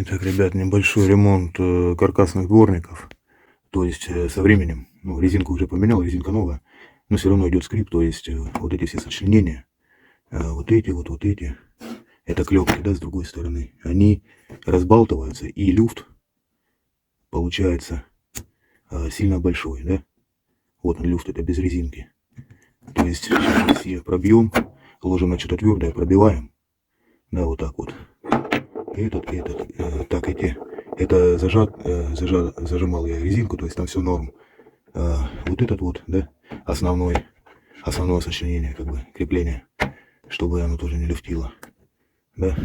Итак, ребят, небольшой ремонт каркасных дворников. То есть со временем, ну, резинку уже поменял, резинка новая, но все равно идет скрип, то есть вот эти все сочленения, вот эти, это клепки, да, с другой стороны, они разбалтываются, и люфт получается сильно большой, да. Вот он, люфт, это без резинки. То есть сейчас мы все пробьем, ложим на что-то твердое, пробиваем, да, вот так вот. Так, это зажимал я резинку, то есть там все норм. Вот этот вот, да, основное сочленение, как бы, крепление, чтобы оно тоже не люфтило, да.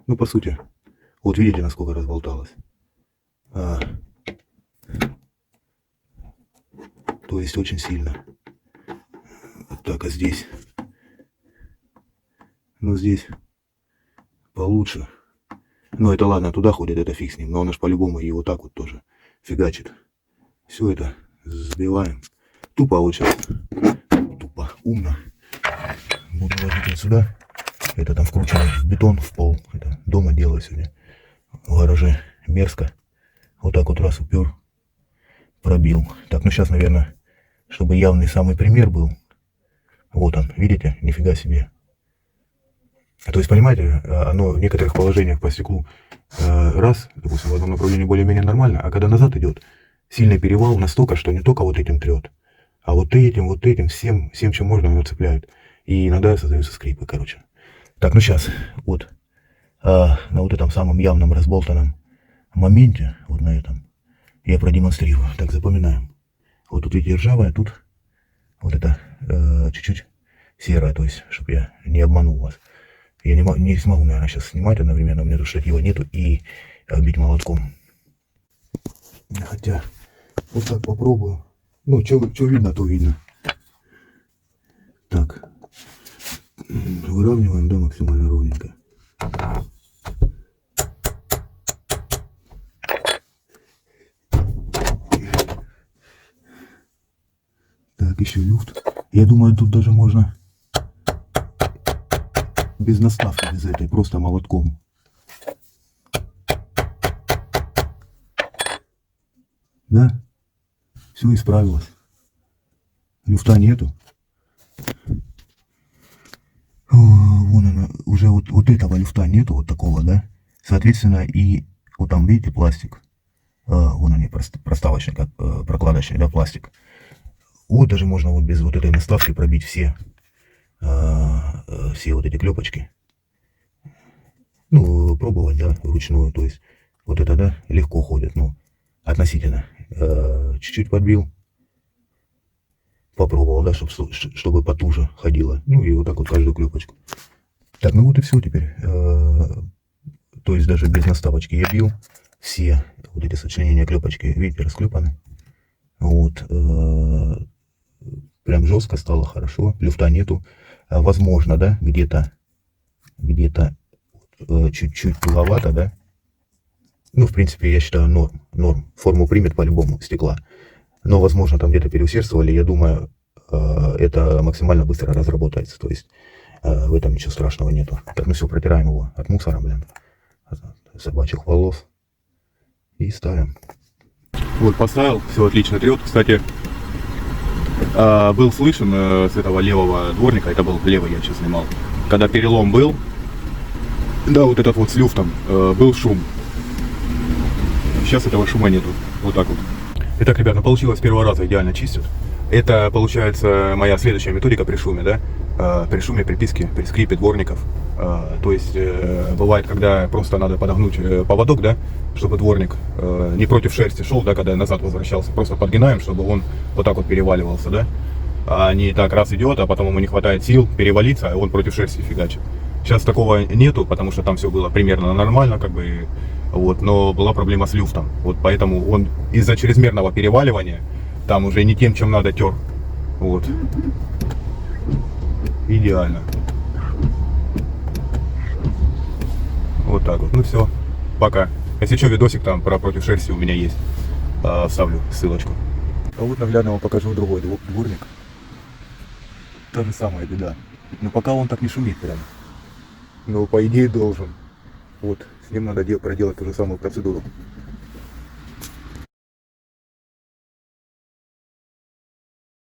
Ну, по сути, вот видите, насколько разболталось. То есть очень сильно. Так, а здесь? Ну, здесь получше. Ну, это ладно, туда ходит, это фиг с ним, но он аж по-любому и вот так вот тоже фигачит. Все это сбиваем. Тупо вот сейчас. Тупо, умно. Буду ложить вот сюда. Это там вкручено в бетон, в пол. Это дома делаю сегодня. В гараже мерзко. Вот так вот раз упер. Пробил. Так, ну сейчас, наверное, чтобы явный самый пример был. Вот он, видите? Нифига себе. То есть, понимаете, оно в некоторых положениях по стеклу раз, допустим, в одном направлении более-менее нормально, а когда назад идет, сильный перевал настолько, что не только вот этим трет, а вот этим, всем, чем можно, оно цепляет. И иногда создаются скрипы, короче. Так, ну сейчас, вот, на вот этом самом явном разболтанном моменте, вот на этом, я продемонстрирую. Так, запоминаем. Вот тут видите ржавая, тут вот это чуть-чуть серая, то есть, чтобы я не обманул вас. Я не смогу, наверное, сейчас снимать одновременно, у меня тут штатива нету, и бить молотком. Хотя, вот так попробую. Ну, что видно, то видно. Так, выравниваем, да, максимально ровненько. Так, еще люфт. Я думаю, тут даже можно без наставки, без этой, просто молотком. Да? Все исправилось. Люфта нету. Вон она, уже вот этого люфта нету, вот такого, да? Соответственно, и вот там, видите, пластик. Вон они, проставочный, как прокладочный, да, пластик. Вот даже можно вот без вот этой наставки пробить все вот эти клепочки. Ну, пробовать, да, вручную, то есть вот это, да, легко ходит, ну, относительно. Чуть-чуть подбил, попробовал, да, чтобы потуже ходило. Ну, и вот так вот каждую клепочку. Так, ну вот и все теперь. То есть даже без наставочки я бил. Все вот эти сочленения клепочки, видите, расклепаны. Вот. Прям жестко стало, хорошо. Люфта нету. Возможно, да, где-то чуть-чуть туговато, да. Ну, в принципе, я считаю, норм. Форму примет по-любому стекла. Но, возможно, там где-то переусердствовали. Я думаю, это максимально быстро разработается. То есть в этом ничего страшного нету. Так, ну все, протираем его от мусора, блин, от собачьих волос. И ставим. Вот, поставил, все отлично трет. Кстати, был слышен с этого левого дворника, это был левый, я сейчас снимал, когда перелом был, да, вот этот вот с люфтом, был шум. Сейчас этого шума нету. Вот так вот. Итак, ребята, получилось с первого раза, идеально чистят. Это получается моя следующая методика при шуме, да? При шуме, при писке, при скрипе дворников. То есть бывает, когда просто надо подогнуть поводок, да, чтобы дворник не против шерсти шел, да, когда назад возвращался, просто подгинаем, чтобы он вот так вот переваливался, да. А не так раз идет, а потом ему не хватает сил перевалиться, а он против шерсти фигачит. Сейчас такого нету, потому что там все было примерно нормально, как бы, вот, но была проблема с люфтом. Вот поэтому он из-за чрезмерного переваливания там уже не тем, чем надо, тер. Вот. Идеально. Вот так вот. Ну все. Пока. Если что, видосик там про против шерсти у меня есть. Вставлю ссылочку. А вот наглядно вам покажу другой дворник. Та же самая беда. Но пока он так не шумит прям. Но по идее должен. Вот. ним надо проделать ту же самую процедуру.